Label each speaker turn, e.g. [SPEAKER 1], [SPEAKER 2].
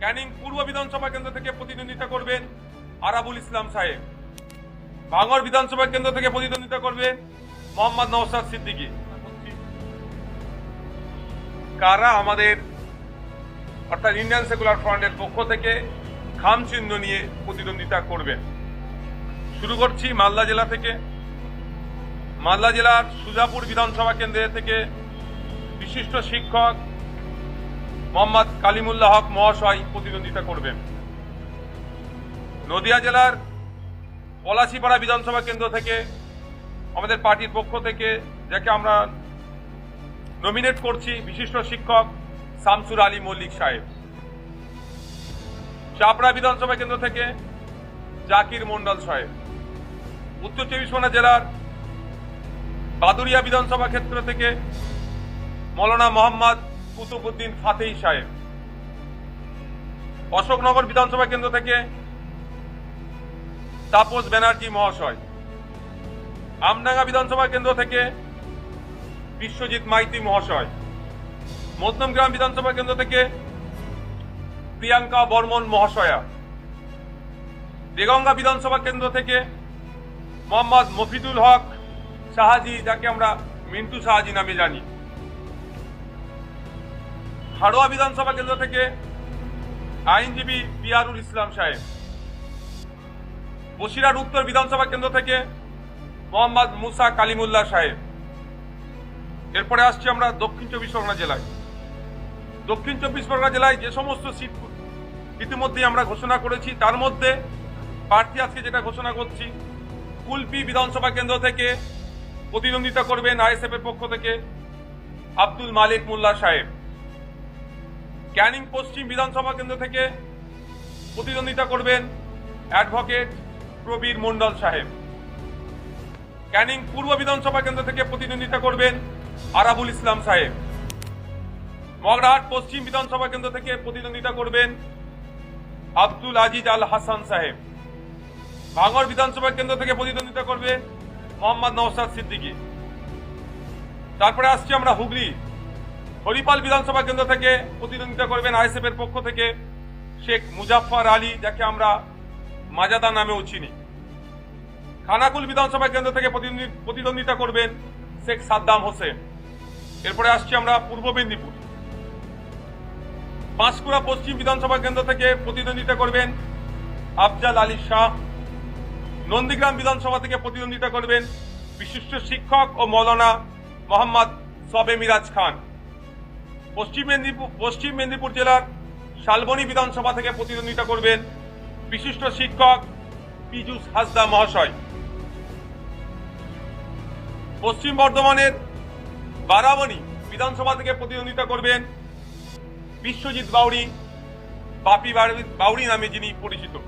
[SPEAKER 1] ক্যানিং পূর্ব বিধানসভা কেন্দ্র থেকে প্রতিদ্বন্দ্বিতা করবেন আরাবুল ইসলাম সাহেব। ভাঙড় বিধানসভা কেন্দ্র থেকে প্রতিদ্বন্দ্বিতা করবেন মোহাম্মদ নওশাদ সিদ্দিকী। কারা আমাদের অর্থাৎ ইন্ডিয়ান সেকুলার ফ্রন্টের পক্ষ থেকে খাম চিহ্ন নিয়ে প্রতিদ্বন্দ্বিতা করবেন? শুরু করছি মালদা জেলা থেকে। মালদা জেলার সুজাপুর বিধানসভা কেন্দ্র থেকে বিশিষ্ট শিক্ষক মোহাম্মদ কালিমুল্লাহ হক মহাশয় প্রতিদ্বন্দ্বিতা করবেন। নদিয়া জেলার পলাশীপাড়া বিধানসভা কেন্দ্র থেকে আমাদের পার্টির পক্ষ থেকে যাকে আমরা নমিনেট করছি বিশিষ্ট শিক্ষক শামসুর আলী মল্লিক সাহেব। চাপড়া বিধানসভা কেন্দ্র থেকে জাকির মন্ডল সাহেব। উত্তর চব্বিশ পরগনা জেলার বাদুরিয়া বিধানসভা ক্ষেত্র থেকে মৌলানা মোহাম্মদ কুতুবউদ্দিন ফাতেহি সাহেব। অশোকনগর বিধানসভা কেন্দ্র থেকে তাপস ব্যানার্জি মহাশয়। আমডাঙ্গা বিধানসভা কেন্দ্র থেকে বিশ্বজিৎ মাইতি মহাশয়। মধ্যমগ্রাম বিধানসভা কেন্দ্র থেকে প্রিয়াঙ্কা বর্মন মহাশয়া। দেগঙ্গা বিধানসভা কেন্দ্র থেকে মোহাম্মদ মফিদুল হক শাহাজি, যাকে আমরা মিন্টু শাহাজি নামে জানি। হাড়োয়া বিধানসভা কেন্দ্র থেকে আইনজীবী পিয়ারুল ইসলাম সাহেব। বসিরহাট উত্তর বিধানসভা কেন্দ্র থেকে মোহাম্মদ মুসা কালিমুল্লাহ সাহেব। এরপরে আসছি আমরা দক্ষিণ চব্বিশ পরগনা জেলায়। দক্ষিণ চব্বিশ পরগনা জেলায় যে সমস্ত সিট ইতিমধ্যে আমরা ঘোষণা করেছি, তার মধ্যে প্রার্থী আজকে যেটা ঘোষণা করছি, কুলপি বিধানসভা কেন্দ্র থেকে প্রতিদ্বন্দ্বিতা করবেন আইএসএফ এর পক্ষ থেকে আব্দুল মালিক মোল্লা সাহেব। ক্যানিং পশ্চিম বিধানসভা কেন্দ্র থেকে প্রতিদ্বন্দ্বিতা করবেন অ্যাডভোকেট প্রবীর মন্ডল সাহেব। ক্যানিং পূর্ব বিধানসভা কেন্দ্র থেকে প্রতিদ্বন্দ্বিতা করবেন আরাবুল ইসলাম সাহেব। মগরাহাট পশ্চিম বিধানসভা কেন্দ্র থেকে প্রতিদ্বন্দ্বিতা করবেন আব্দুল আজিজ আল হাসান সাহেব। ভাঙড় বিধানসভা কেন্দ্র থেকে প্রতিদ্বন্দ্বিতা করবেন মোহাম্মদ নওশাদ সিদ্দিকী। তারপরে আসছি আমরা হুগলি। হরিপাল বিধানসভা কেন্দ্র থেকে প্রতিদ্বন্দ্বিতা করবেন আইএসএফ এর পক্ষ থেকে শেখ মুজাফফর আলী, যাকে আমরা মাজাদা নামেও চিনি। খানাকুল বিধানসভা কেন্দ্র থেকে প্রতিদ্বন্দ্বিতা করবেন শেখ সাদ্দাম হোসেন। এরপরে আসছি আমরা পূর্ব মেদিনীপুর। পাঁশকুড়া পশ্চিম বিধানসভা কেন্দ্র থেকে প্রতিদ্বন্দ্বিতা করবেন আফজাল আলী শাহ। নন্দীগ্রাম বিধানসভা থেকে প্রতিদ্বন্দ্বিতা করবেন বিশিষ্ট শিক্ষক ও মৌলানা মোহাম্মদ সবে মিরাজ খান। পশ্চিম মেদিনীপুর জেলার শালবনী বিধানসভা থেকে প্রতিদ্বন্দ্বিতা করবেন বিশিষ্ট শিক্ষক পীযূষ হাসদা মহাশয়। পশ্চিম বর্ধমানের বারাবণী বিধানসভা থেকে প্রতিদ্বন্দ্বিতা করবেন বিশ্বজিৎ বাউরি, বাপি বাউরি নামে যিনি পরিচিত।